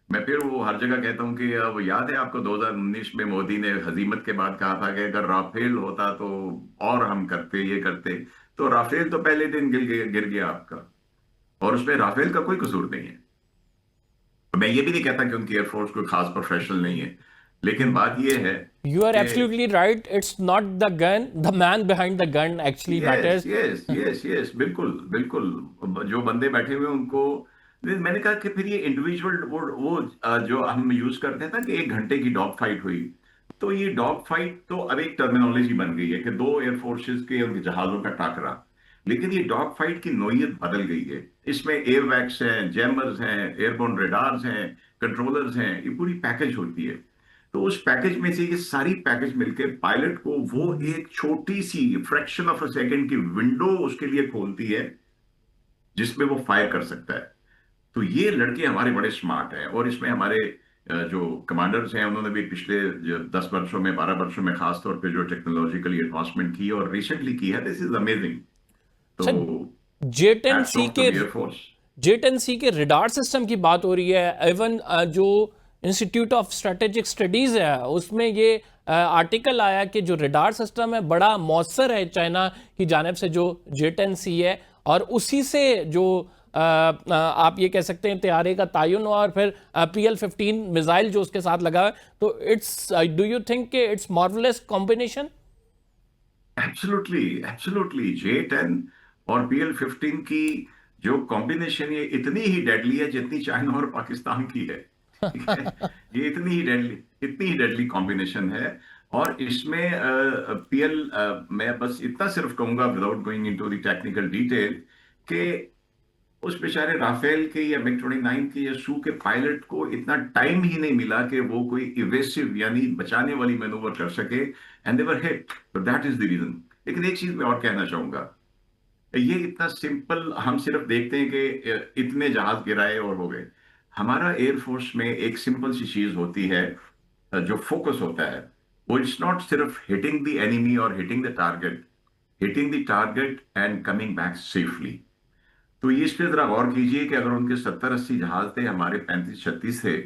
मैं फिर वो हर जगह कहता हूं कि वो याद है आपको 2019 में मोदी ने हजीमत के बाद कहा था कि अगर राफेल होता तो और हम करते, ये करते। तो राफेल तो पहले दिन गिर गया आपका, और उसमें राफेल का कोई कसूर नहीं है। मैं ये भी नहीं कहता कि उनकी एयरफोर्स कोई खास प्रोफेशनल नहीं है, लेकिन बात ये है, You are absolutely right. It's not the gun, the man behind the gun actually matters. Yes, बिल्कुल बिल्कुल। जो बंदे बैठे हुए उनको, मैंने कहा कि फिर ये इंडिविजुअल वो जो हम यूज करते हैं ना कि 1 घंटे की डॉग फाइट हुई, तो ये डॉग फाइट तो अब एक टर्मिनोलॉजी बन गई है कि 2 एयरफोर्सेस के उनके जहाजों का टाकरा। लेकिन ये डॉग फाइट की नोयत बदल गई है। इसमें एयरवैक्स हैं, जैमर्स हैं, एयरबोर्न रेडार्स हैं, कंट्रोलर्स हैं, ये पूरी पैकेज होती है। तो उस पैकेज में से ये सारी पैकेज मिलके पायलट को वो एक छोटी सी फ्रैक्शन ऑफ अ सेकंड की विंडो उसके लिए खोलती है जिसमें वो फायर कर सकता है। तो ये लड़के हमारे बड़े स्मार्ट हैं, और इसमें हमारे जो कमांडर्स हैं उन्होंने भी पिछले 10 वर्षों में 12 वर्षों में खास तौर पे जो टेक्नोलॉजिकली एडवांसमेंट की और रिसेंटली की है, दिस इज अमेजिंग। तो hats off to the air force. J10C के रडार सिस्टम की बात हो रही है। इवन जो इंस्टीट्यूट ऑफ स्ट्रेटेजिक स्टडीज है उसमें ये आर्टिकल आया कि जो रडार सिस्टम है बड़ा मौसर है चाइना की जानिब से, जो J10C है, और उसी से जो आप ये कह सकते हैं तैयारे का तयन हुआ, और फिर PL-15 मिसाइल जो उसके साथ लगा है। तो इट्स, डू यू थिंक कि it's marvellous combination? Absolutely absolutely, J10 और PL-15 की जो कॉम्बिनेशन ये इतनी ही डेडली है जितनी चाइना और पाकिस्तान की है। ठीक है, ये इतनी ही डेडली कॉम्बिनेशन है। और इसमें मैं बस इतना सिर्फ कहूंगा without going into the technical detail कि उस बेचारे राफेल के या MiG-29 के या सू के पायलट को इतना टाइम ही नहीं मिला कि वो कोई इवेसिव यानी बचाने वाली मैनूवर कर सके, and they were hit. That is the reason. लेकिन एक चीज मैं और कहना चाहूंगा, ये इतना सिंपल हम सिर्फ देखते हैं कि इतने जहाज गिराए और हो गए। हमारा एयरफोर्स में एक सिंपल सी चीज होती है जो फोकस होता है, वो इट्स नॉट सिर्फ हिटिंग द एनिमी और hitting the target and coming back safely. तो ये इस पे जरा गौर कीजिए कि अगर उनके 70-80 जहाज थे, हमारे 35-36 थे,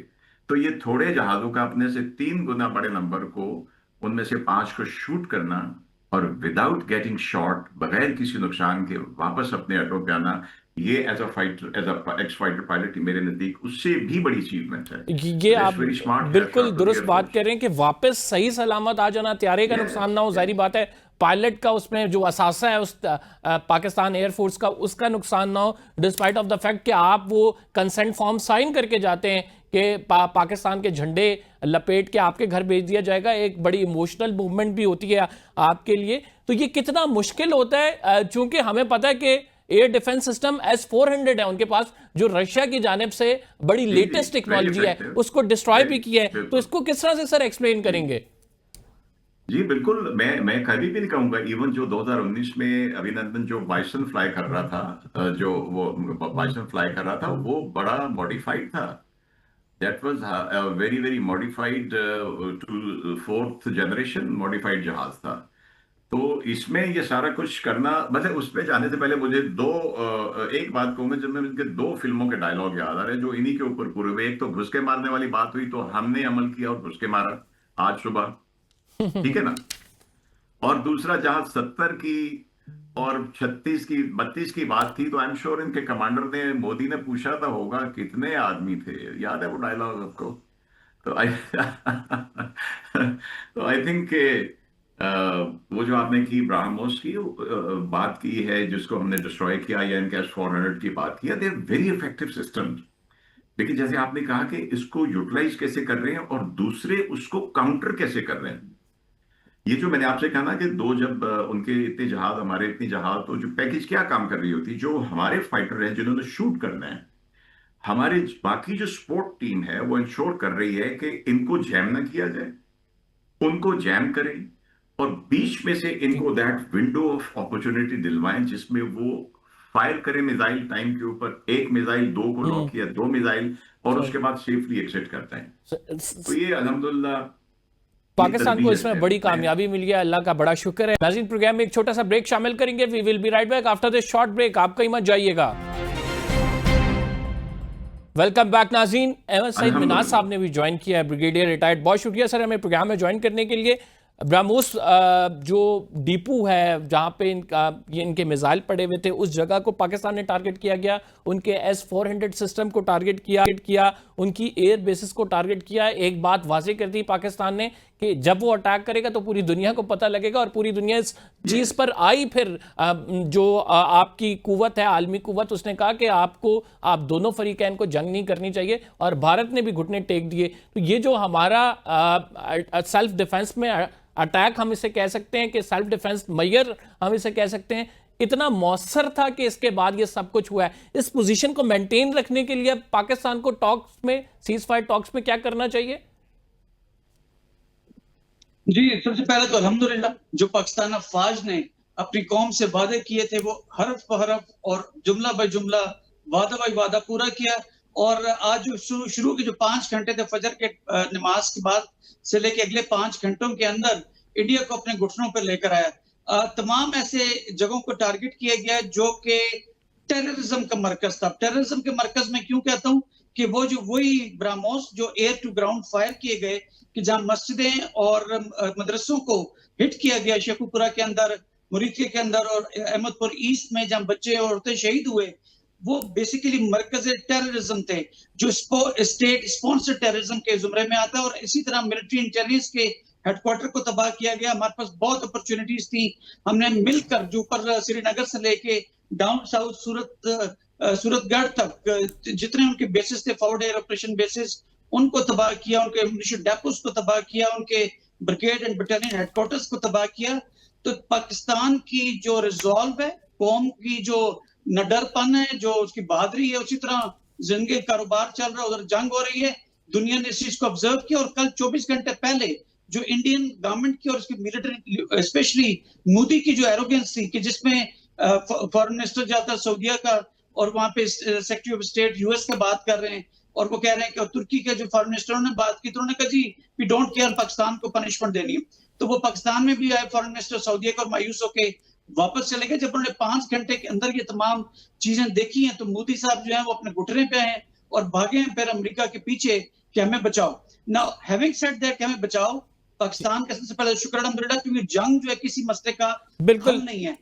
तो ये थोड़े जहाजों का अपने से 3 गुना बड़े नंबर को, उनमें से 5 को शूट करना और विदाउट गेटिंग शॉट, बगैर किसी नुकसान के वापस अपने अड्डों पे आना, ये as a ex fighter pilot मेरे नजदीक उससे भी बड़ी अचीवमेंट है। ये आप बिल्कुल दुरुस्त बात कर रहे हैं कि वापस सही सलामत आ जाना, त्यारे का नुकसान ना हो। जाहिर बात है पायलट का उसमें जो असासा है उस पाकिस्तान एयरफोर्स का, उसका नुकसान ना हो, डिस्पाइट ऑफ द फैक्ट कि आप वो कंसेंट फॉर्म साइन करके जाते हैं कि पाकिस्तान के झंडे लपेट के आपके घर भेज दिया जाएगा। एक बड़ी इमोशनल मूवमेंट भी होती है आपके लिए। तो ये कितना मुश्किल होता है, चूंकि हमें पता है कि एयर डिफेंस सिस्टम S-400 है उनके पास, जो रशिया की जानिब से बड़ी लेटेस्ट टेक्नोलॉजी है, उसको डिस्ट्रॉय भी किया है। तो इसको किस तरह से सर एक्सप्लेन करेंगे? जी बिल्कुल, मैं कभी भी नहीं कहूंगा। इवन जो 2019 में अभिनंदन जो बाइसन फ्लाई कर रहा था, वो बड़ा मॉडिफाइड था। That was very very modified to 4th generation modified जहाज था। तो इसमें ये सारा कुछ करना, मतलब उसमें जाने से पहले मुझे एक बात कहूंगा, जब मैं इनके 2 फिल्मों के डायलॉग याद आ रहे हैं जो इन्हीं के ऊपर पूरे हुए। एक तो घुस के मारने वाली बात हुई, तो हमने अमल किया और घुस के मारा आज सुबह, ठीक है ना। और दूसरा, जहां 70 की और 36 की 32 की बात थी, तो आई एम श्योर इनके कमांडर ने, मोदी ने पूछा था होगा कितने आदमी थे, याद है वो डायलॉग आपको? तो आई थिंक वो जो आपने की ब्राह्मोस की बात की है, जिसको हमने डिस्ट्रॉय किया, या इनके S-400 की बात की, they are very effective system. लेकिन जैसे आपने कहा कि इसको यूटिलाइज कैसे कर रहे हैं और दूसरे उसको काउंटर कैसे कर रहे हैं। ये जो मैंने आपसे कहा ना कि जब उनके इतने जहाज, हमारे इतने जहाज, तो जो पैकेज क्या काम कर रही होती, जो हमारे फाइटर हैं जिन्होंने शूट करना है, हमारे बाकी जो सपोर्ट टीम है वो इंश्योर कर रही है कि इनको जैम ना किया जाए, उनको जैम करें और बीच में से इनको दैट विंडो ऑफ अपॉर्चुनिटी दिलवाएं जिसमें वो फायर करें मिसाइल टाइम के ऊपर। 1 मिसाइल 2 को लॉक किया, 2 मिसाइल, और उसके बाद सेफली एग्जिट करते हैं। तो ये अल्हम्दुलिल्लाह पाकिस्तान को इसमें बड़ी कामयाबी मिली है, अल्लाह का बड़ा शुक्र है। नाज़रीन, प्रोग्राम में एक छोटा सा ब्रेक शामिल करेंगे। We will be right back after this short break. आप कहीं मत जाइएगा। वेलकम बैक नाज़रीन। अहमद सईद मिनाज साहब ने भी ज्वाइन किया है, ब्रिगेडियर रिटायर्ड। बहुत शुक्रिया सर हमें प्रोग्राम में ज्वाइन करने के लिए। ब्राह्मोस जो डिपो है जहाँ पे इनके मिसाइल पड़े हुए थे, उस जगह को पाकिस्तान ने टारगेट किया गया। उनके S-400 सिस्टम को टारगेट किया, उनकी एयर बेसिस को टारगेट किया। एक बात वाज़ेह कर दी पाकिस्तान ने कि जब वो अटैक करेगा तो पूरी दुनिया को पता लगेगा, और पूरी दुनिया इस चीज़ पर आई। फिर जो आपकी कुव्वत है, आलमी कुव्वत, उसने कहा कि आप दोनों फरीकैन को जंग नहीं करनी चाहिए, और भारत ने भी घुटने टेक दिए। तो ये जो हमारा सेल्फ डिफेंस में अटैक, हम इसे कह सकते हैं कि सेल्फ डिफेंस मैयर हम इसे कह सकते हैं, इतना मौसर था कि इसके बाद ये सब कुछ हुआ है। इस पोजीशन को मेंटेन रखने के लिए पाकिस्तान को टॉक्स में, सीज फायर टॉक्स में क्या करना चाहिए? जी, सबसे पहले तो अल्हम्दुलिल्लाह जो पाकिस्तान अफवाज ने अपनी कौम से वादे किए थे वो हरफ ब हरफ और जुमला ब जुमला, वादा ब वादा पूरा किया। और आज जो शुरू के जो 5 घंटे थे फजर के नमाज के बाद से लेके अगले 5 घंटों के अंदर इंडिया को अपने घुटनों पर लेकर आया। तमाम ऐसे जगहों को टारगेट किया गया जो कि टेररिज्म का मरकज था। टेररिज्म के मरकज में क्यों कहता हूं कि वो जो वही ब्राह्मोस जो एयर टू ग्राउंड फायर किए गए कि जहां मस्जिदें और मदरसों को हिट किया गया, शेखुपुरा के अंदर, मुरीके के अंदर और अहमदपुर ईस्ट में जहां बच्चे और औरतें शहीद हुए, वो बेसिकली मरकज टेररिज्म थे जो स्टेट स्पॉन्सर्ड टेररिज्म के जुमरे में आता है। और इसी तरह मिलिट्री इंटेलिजेंस के हेडक्वार्टर को तबाह किया गया। हमारे पास बहुत अपॉर्चुनिटीज थी, हमने मिलकर जो ऊपर श्रीनगर से लेके डाउन साउथ सूरतगढ़ तक जितने उनके बेसिस थे, फॉरवर्ड एयर ऑपरेशन बेसिस, उनको तबाह किया, उनके एम्युनिशन डेपोस को तबाह किया, उनके ब्रिगेड एंड बटालियन हेडक्वार्टर्स को तबाह किया। तो पाकिस्तान की जो रिजॉल्व है, कौम की जो नडरपन है, जो उसकी बहादुरी है, उसी तरह जिंदगी कारोबार चल रहा है, उधर जंग हो रही है, दुनिया ने इस चीज को ऑब्जर्व किया। और कल 24 घंटे पहले जो इंडियन गवर्नमेंट की और उसकी मिलिट्री, स्पेशली मोदी की जो एरोगेंस थी कि जिसमें फॉरेन मिनिस्टर जाता सऊदीया का और वहां पे सेक्रेटरी ऑफ स्टेट यूएस का बात कर रहे हैं और वो कह रहे हैं कि तुर्की के जो फॉरेन मिनिस्टरों ने बात की तो उन्होंने कहा जी वी डोंट केयर, पाकिस्तान को पनिशमेंट देनी है। तो वो पाकिस्तान में भी आए फॉरेन मिनिस्टर सऊदीया का और मायूस होके वापस चले गए। जब उन्होंने 5 घंटे के अंदर ये तमाम चीजें देखी हैं तो मोदी साहब जो है वो अपने घुटने पे हैं और भागे हैं फिर अमेरिका के पीछे कि हमें बचाओ। नाउ हैविंग सेड दैट कि हमें बचाओ, पाकिस्तान का सबसे पहले शुक्र अल्हम्दुलिल्लाह, क्योंकि जंग जो है किसी मसले का बिल्कुल हल नहीं है।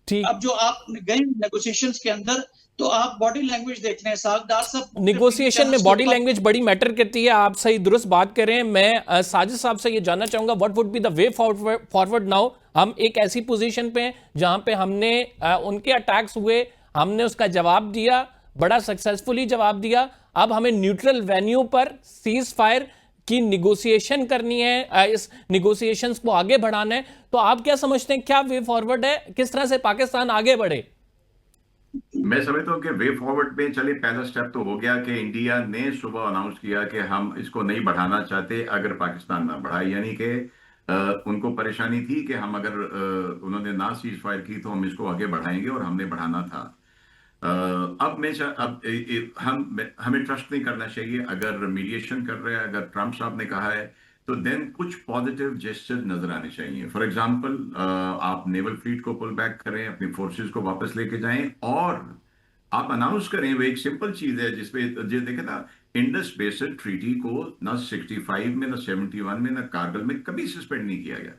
ठीक। अब जो आप गए नेगोशिएशंस के अंदर तो आप बॉडी लैंग्वेज देख रहे हैं, सागदार साहब निगोशिएशन में बॉडी लैंग्वेज बड़ी मैटर करती है। आप सही दुरुस्त बात करें। मैं साजिद साहब से ये जानना चाहूंगा what would be the way forward now. हम एक ऐसी पोजीशन पे हैं जहां पे हमने उनके अटैक्स हुए, हमने उसका जवाब दिया, बड़ा सक्सेसफुली जवाब दिया। अब हमें न्यूट्रल वेन्यू पर सीज फायर की निगोशिएशन करनी है, इस निगोशिएशंस को आगे बढ़ाना है। तो आप क्या समझते हैं, क्या वे फॉरवर्ड है, किस तरह से पाकिस्तान आगे बढ़े? मैं समझता हूँ कि वे फॉरवर्ड में चले पहला स्टेप तो हो गया कि इंडिया ने सुबह अनाउंस किया कि हम इसको नहीं बढ़ाना चाहते अगर पाकिस्तान ना बढ़ाए, यानी कि उनको परेशानी थी कि हम अगर उन्होंने ना सीज फायर की तो हम इसको आगे बढ़ाएंगे और हमने बढ़ाना था। हमें ट्रस्ट नहीं करना चाहिए। अगर मीडिएशन कर रहे हैं, अगर ट्रंप साहब ने कहा है तो देन कुछ पॉजिटिव जेस्चर नजर आने चाहिए। फॉर एग्जांपल आप नेवल फ्लीट को पुल बैक करें, अपनी फोर्सेस को वापस लेके जाएं और आप अनाउंस करें। वो एक सिंपल चीज है जिसपे जो देखे ना, इंडस बेसिन ट्रीटी को ना 65 में, ना 71 में, ना कारगिल में कभी सस्पेंड नहीं किया गया।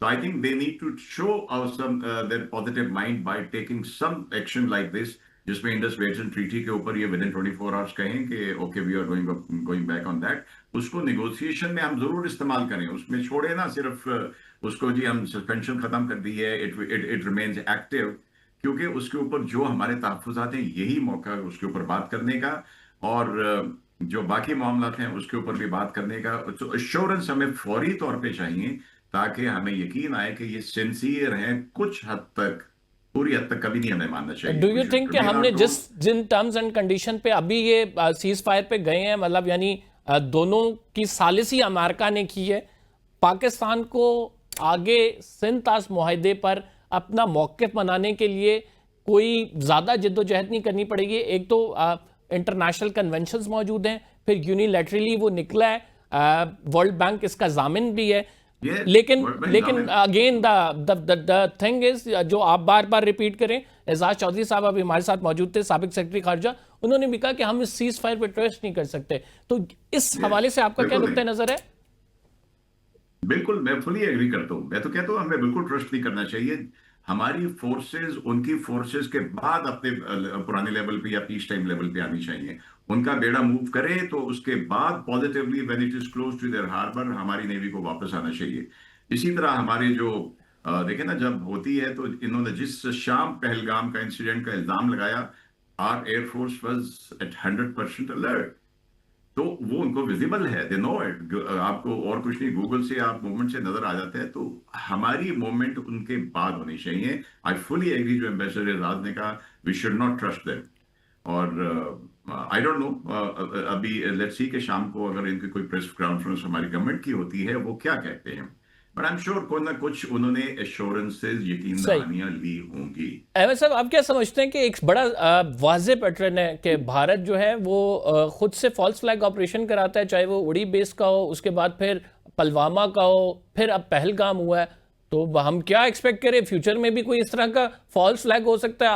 तो I think they need to show their positive mind by taking some action like this, जिसमें इंडस बेसिन ट्रीटी के ऊपर ये विदिन 24 आवर्स कहें कि okay we are going back on that. उसको नेगोशिएशन में हम जरूर इस्तेमाल करें, उसमें छोड़े ना सिर्फ उसको जी हम सस्पेंशन खत्म कर दी है, इट रिमेन्स एक्टिव, क्योंकि उसके ऊपर जो हमारे तहफ्फुज़ात हैं यही मौका है उसके ऊपर बात करने का और जो बाकी मामला हैं उसके ऊपर भी बात करने का। तो एश्योरेंस हमें फौरी तौर पे चाहिए ताकि हमें यकीन आए कि ये सिंसियर हैं। कुछ हद तक, पूरी हद तक कभी नहीं हमें मानना चाहिए। डू यू थिंक कि हमने जिन टर्म्स एंड कंडीशन पे अभी ये सीज फायर पे गए हैं, मतलब यानी दोनों की सालिसी अमेरिका ने की है, पाकिस्तान को आगे सिंध तास मुआहदे पर अपना मौक़िफ़ बनाने के लिए कोई ज़्यादा जद्दोजहद नहीं करनी पड़ेगी? एक तो इंटरनेशनल कन्वेंशंस मौजूद हैं, फिर यूनिलैटरली वो निकला है, वर्ल्ड बैंक इसका जामिन भी है। लेकिन अगेन द थिंग इज, जो आप बार बार रिपीट करें, एजाज चौधरी साहब अभी हमारे साथ मौजूद थे, साबिक सेक्रेटरी खारजा, उन्होंने भी कहा कि हम इस सीज फायर पर ट्रस्ट नहीं कर सकते। तो इस हवाले से आपका क्या नुक्ता नजर है? बिल्कुल, मैं फुली एग्री करता हूँ। मैं तो कहता हूँ हमें बिल्कुल ट्रस्ट नहीं करना चाहिए। हमारी फोर्सेस उनकी फोर्सेस के बाद अपने पुराने लेवल पे या पीस टाइम लेवल पे आनी चाहिए। उनका बेड़ा मूव करे तो उसके बाद positively when it is close to their harbour हमारी नेवी को वापस आना चाहिए। इसी तरह हमारे जो देखें ना, जब होती है तो इन्होंने जिस शाम पहलगाम का इंसिडेंट का इल्जाम लगाया, our air force was at 100% alert. तो वो उनको विजिबल है, दे नो इट। आपको और कुछ नहीं, गूगल से आप मूवमेंट से नजर आ जाते हैं। तो हमारी मूवमेंट उनके बाद होनी चाहिए। आई फुली एग्री जो एम्बेसडर एजाज ने कहा, we should not trust them. और आई डोंट नो, अभी लेट्स सी के शाम को अगर इनकी कोई प्रेस कॉन्फ्रेंस हमारी गवर्नमेंट की होती है वो क्या कहते हैं। बट आई एम श्योर कोई ना कुछ उन्होंने एश्योरेंसेस यकीन सही। दहानियां ली होंगी। अहमद साहब, आप क्या समझते हैं कि एक बड़ा वाज़ेह पैटर्न है कि भारत जो है वो खुद से फॉल्स फ्लैग ऑपरेशन कराता है, चाहे वो उड़ी बेस का हो, उसके बाद फिर पुलवामा का हो, फिर अब पहलगाम हुआ है। तो हम क्या एक्सपेक्ट करें, फ्यूचर में भी कोई इस तरह का फॉल्स फ्लैग हो सकता है?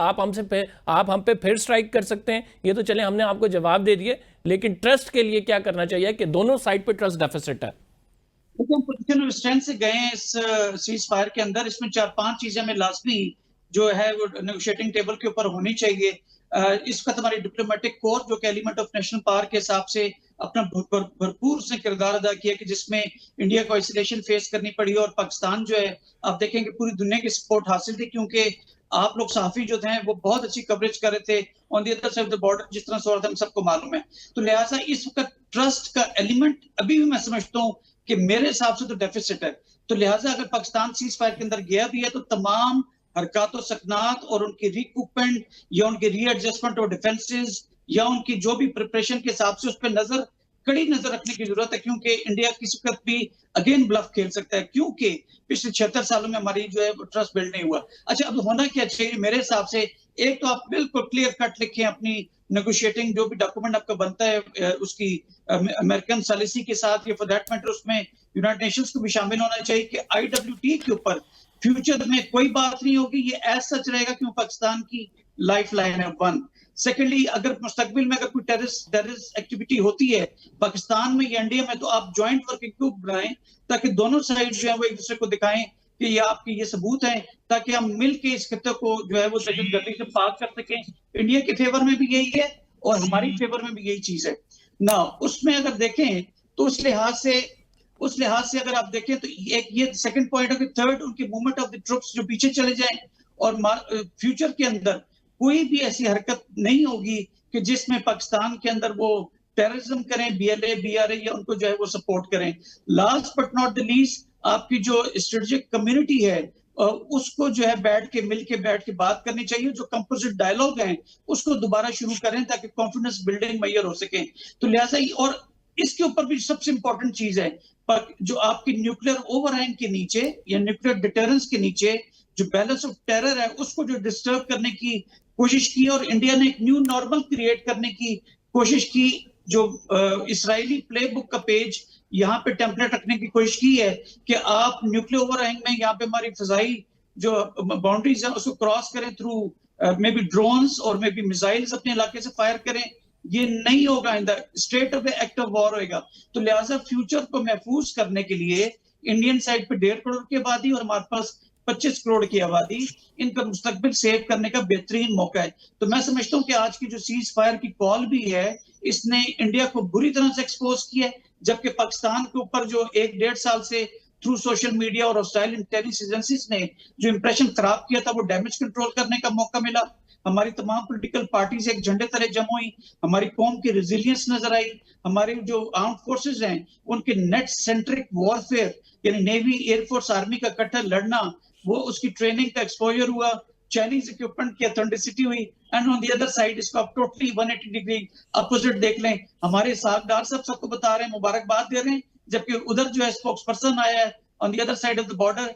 आप हम पे फिर स्ट्राइक कर सकते हैं। ये तो चले हमने आपको जवाब दे दिए, लेकिन ट्रस्ट के लिए क्या करना चाहिए कि दोनों साइड पे ट्रस्ट डेफिसिट है? देखिए, हम पोजिशन स्ट्रेंथ से गए हैं इस सीज फायर के अंदर। इसमें 4-5 चीजें हमें लाजमी जो है वो नेगोशिएटिंग टेबल के ऊपर होनी चाहिए। इस वक्त हमारी डिप्लोमेटिक कोर जो कि एलिमेंट ऑफ नेशनल पावर के हिसाब से अपना भरपूर से किरदार अदा किया कि जिसमें इंडिया को आइसोलेशन फेस करनी पड़ी और पाकिस्तान जो है आप देखेंगे पूरी दुनिया की सपोर्ट हासिल थी, क्योंकि आप लोग सहाफी जो थे वो बहुत अच्छी कवरेज कर रहे थे on the other side of the border, जिस तरह से हो रहा था हम सबको मालूम है। तो लिहाजा इस वक्त ट्रस्ट का एलिमेंट अभी भी मैं समझता हूँ कि मेरे हिसाब से तो डेफिसिट है। तो लिहाजा अगर पाकिस्तान सीज फायर के अंदर गया भी है तो तमाम हरकत और सकनात और उनकी रिकूपमेंट या उनकी रीएडजस्टमेंट और डिफेंसेस या उनकी जो भी प्रिपरेशन के हिसाब से उस पर कड़ी नजर रखने की जरूरत है, क्योंकि इंडिया किसी वक्त भी अगेन ब्लफ खेल सकता है, क्योंकि पिछले 76 सालों में हमारी जो है ट्रस्ट बिल्ड नहीं हुआ। अच्छा, अब होना क्या चाहिए मेरे हिसाब से? एक तो आप बिल्कुल क्लियर कट लिखें अपनी नेगोशिएटिंग जो भी डॉक्यूमेंट आपका बनता है उसकी अमेरिकन सॉलिसी के साथ, या फॉर दैट मैटर उसमें यूनाइटेड नेशंस को भी शामिल होना चाहिए कि IWT के ऊपर फ्यूचर में कोई बात नहीं होगी, ये एज सच रहेगा क्यों पाकिस्तान की लाइफ लाइन है। वन, सेकेंडली, अगर मुस्तकबिल में अगर कोई टेररिस्ट एक्टिविटी होती है पाकिस्तान में या इंडिया में, तो आप ज्वाइंट वर्किंग ग्रुप बनाएं ताकि दोनों साइड जो है वो एक दूसरे को दिखाएं कि ये आपके ये सबूत हैं, ताकि हम मिल के इस खत्ते को जो है वो दहशतगर्दी से पाक कर सकें। इंडिया के फेवर में भी यही है और हमारी फेवर में भी यही चीज है ना। उसमें अगर देखें तो उस लिहाज से अगर आप देखें तो एक ये सेकंड पॉइंट है कि थर्ड, उनकी मूवमेंट ऑफ द ट्रुप्स जो पीछे चले जाएं और फ्यूचर के अंदर कोई भी ऐसी हरकत नहीं होगी कि जिसमें पाकिस्तान के अंदर वो टेररिज्म करें, BLA BRA या उनको जो है वो सपोर्ट करें। Last but not the least, आपकी जो स्ट्रेटेजिक कम्युनिटी है उसको जो है बैठ के बात करनी चाहिए। जो कंपोजिट डायलॉग है उसको दोबारा शुरू करें ताकि कॉन्फिडेंस बिल्डिंग मैयर हो सके। तो लिहाजा और इसके ऊपर भी सबसे इंपॉर्टेंट चीज है जो आपकी न्यूक्लियर ओवरहैंग के नीचे या न्यूक्लियर डिटरेंस के नीचे जो बैलेंस ऑफ टेरर है उसको जो डिस्टर्ब करने की कोशिश की और इंडिया ने एक न्यू नॉर्मल क्रिएट करने की कोशिश की। जो इसराइली प्लेबुक का पेज यहाँ पे टेम्पलेट रखने की कोशिश की है कि आप न्यूक्लियर ओवरहैंग में यहाँ पे हमारी फिजाई जो बाउंड्रीज है उसको क्रॉस करें थ्रू मे बी ड्रोन्स और मे बी मिसाइल्स अपने इलाके से फायर करें। ये नहीं होगा, in the state of act of war होएगा। तो लिहाजा फ्यूचर को महफूज करने के लिए इंडियन साइड पे 1.5 करोड़ की आबादी और हमारे पास 25 करोड़ की आबादी, इनका मुस्तकबिल सेव करने का बेहतरीन मौका है। तो मैं समझता हूँ कि आज की जो सीज फायर की कॉल भी है इसने इंडिया को बुरी तरह से एक्सपोज किया है, जबकि पाकिस्तान के ऊपर जो 1-1.5 साल से थ्रू सोशल मीडिया और हॉस्टाइल इंटेलिजेंस एजेंसीज ने जो इंप्रेशन खराब किया था वो डैमेज कंट्रोल करने का मौका मिला। हमारी तमाम पॉलिटिकल पार्टीज एक झंडे तले जम हुई, हमारी कौम की रेजिलियंस नजर आई, हमारे जो आर्म फोर्सेस हैं उनके नेट सेंट्रिक वॉरफेयर यानी नेवी एयरफोर्स आर्मी का इकट्ठा लड़ना, वो उसकी ट्रेनिंग का एक्सपोजर हुआ, चाइनीज इक्विपमेंट की ऑथेंटिसिटी हुई। And on the other side इसको आप टोटली 180 डिग्री अपोजिट देख लें। हमारे साहबदार सबको बता रहे हैं, मुबारकबाद दे रहे हैं, जबकि उधर जो है स्पोक्स पर्सन आया है on the other side of the border,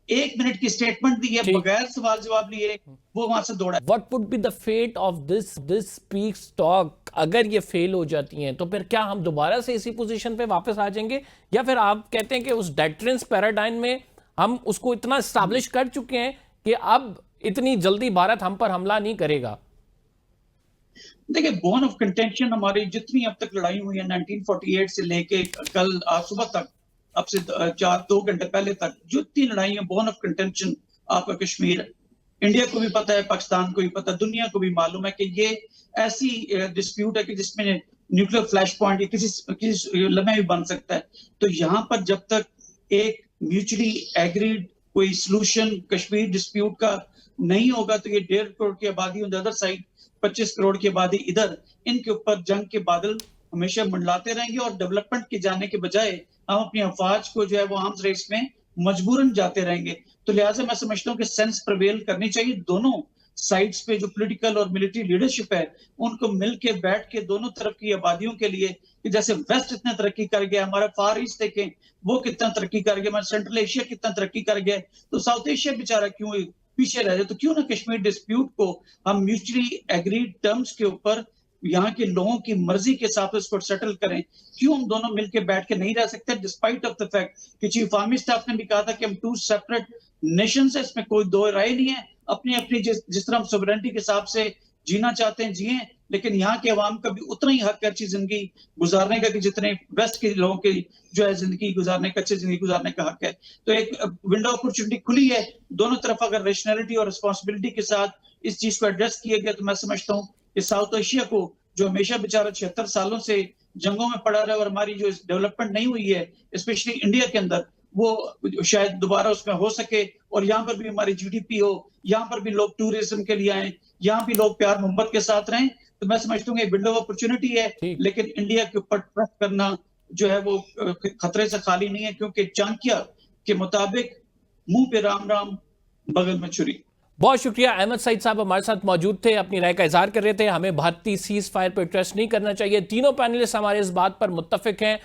1 minute की स्टेटमेंट दी है बगैर सवाल जवाब लिए, वो वहां से दौड़ा। What would be the fate of this peace talk? अगर ये फेल हो जाती हैं तो फिर क्या हम दोबारा से इसी पोजीशन पे वापस आ जाएंगे, या फिर आप कहते हैं कि उस डेटरेंस पैराडाइम में हम उसको इतना एस्टैब्लिश कर चुके हैं कि अब इतनी जल्दी भारत हम पर हमला नहीं करेगा? देखिए, बोन ऑफ कंटेंशन हमारी जितनी अब तक लड़ाई हुई है 1948 से लेके कल आज सुबह तक, अब से 2 घंटे पहले तक, जितनी लड़ाई है बोन ऑफ कंटेंशन आपका कश्मीर है। इंडिया को भी पता है, पाकिस्तान को भी पता है, दुनिया को भी मालूम है कि ये ऐसी डिस्प्यूट है कि जिसमें न्यूक्लियर फ्लैश पॉइंट किसी लम्हे भी बन सकता है। तो यहाँ पर जब तक एक म्यूचुअली एग्रीड कोई सोल्यूशन कश्मीर डिस्प्यूट का नहीं होगा तो ये 1.5 करोड़ की आबादी on the other side, 25 crore की आबादी इधर, इनके ऊपर जंग के बादल हमेशा मंडलाते रहेंगे और डेवलपमेंट के जाने के बजाय हम अपनी अफवाज को जो है वो आर्म्स रेस में मजबूरन जाते रहेंगे। तो लिहाजा मैं समझता हूँ कि सेंस प्रिवेल करनी चाहिए दोनों साइड्स पे जो पॉलिटिकल और मिलिट्री लीडरशिप है, उनको मिल के बैठ के दोनों तरफ की आबादियों के लिए, कि जैसे वेस्ट इतना तरक्की कर गया, हमारा फार ईस्ट देखें वो कितना तरक्की कर गया, हमारा सेंट्रल एशिया कितना तरक्की कर गया, तो साउथ एशिया बेचारा क्यों पीछे रह जाए? तो क्यों ना कश्मीर डिस्प्यूट को हम म्यूचुअली एग्रीड टर्म्स के ऊपर यहाँ के लोगों की मर्जी के साथ उसको सेटल करें? क्यों हम दोनों मिलकर बैठ के नहीं रह सकते, डिस्पाइट ऑफ द फैक्ट कि चीफ आर्मी स्टाफ ने भी कहा था कि हम 2 सेपरेट नेशंस है, इसमें कोई दो राय नहीं है, अपनी अपनी जिस तरह हम सोवरेनिटी के हिसाब से जीना चाहते हैं जिए, लेकिन यहाँ के अवाम का भी उतना ही हक है अच्छी जिंदगी गुजारने का कि जितने वेस्ट के लोगों की जो है जिंदगी गुजारने का, अच्छी जिंदगी गुजारने का हक है। तो एक विंडो अपॉर्चुनिटी खुली है दोनों तरफ, अगर रेशनैलिटी और रिस्पॉन्सिबिलिटी के साथ इस चीज को एड्रेस किया गया तो मैं समझता हूँ कि साउथ एशिया को, जो हमेशा बेचारा 76 सालों से जंगों में पड़ा रहा है और हमारी जो डेवलपमेंट नहीं हुई है स्पेशली इंडिया के अंदर, वो शायद दोबारा उसमें हो सके और यहाँ पर भी हमारी जीडीपी हो, यहाँ पर भी लोग टूरिज्म के लिए आए, यहाँ भी लोग प्यार मोहब्बत के साथ रहें। तो मैं समझता हूँ एक विंडो ऑफ अपॉर्चुनिटी है, लेकिन इंडिया के ऊपर ट्रस्ट करना जो है वो खतरे से खाली नहीं है, क्योंकि चाणक्य के मुताबिक मुंह पे राम राम बगल में छुरी। बहुत शुक्रिया। अहमद सईद साहब हमारे साथ मौजूद थे, अपनी राय का इजहार कर रहे थे। हमें भारतीय सीज फायर पर ट्रस्ट नहीं करना चाहिए। तीनों पैनलिस्ट हमारे इस बात पर मुत्तफिक हैं।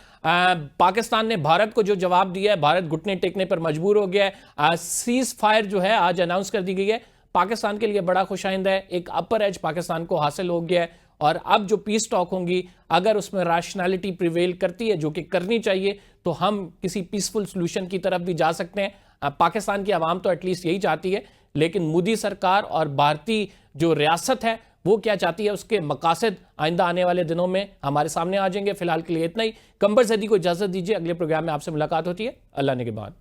पाकिस्तान ने भारत को जो जवाब दिया है, भारत घुटने टेकने पर मजबूर हो गया है। सीज फायर जो है आज अनाउंस कर दी गई है, पाकिस्तान के लिए बड़ा खुशाइंद है। एक अपर एज पाकिस्तान को हासिल हो गया है और अब जो पीस टॉक होंगी, अगर उसमें रैशनैलिटी प्रिवेल करती है, जो कि करनी चाहिए, तो हम किसी पीसफुल सोल्यूशन की तरफ भी जा सकते हैं। पाकिस्तान की आवाम तो एटलीस्ट यही चाहती है, लेकिन मोदी सरकार और भारतीय जो रियासत है वो क्या चाहती है, उसके मकासद आइंदा आने वाले दिनों में हमारे सामने आ जाएंगे। फिलहाल के लिए इतना ही। कंबर ज़ैदी को इजाज़त दीजिए, अगले प्रोग्राम में आपसे मुलाकात होती है। अल्लाह ने के बाद।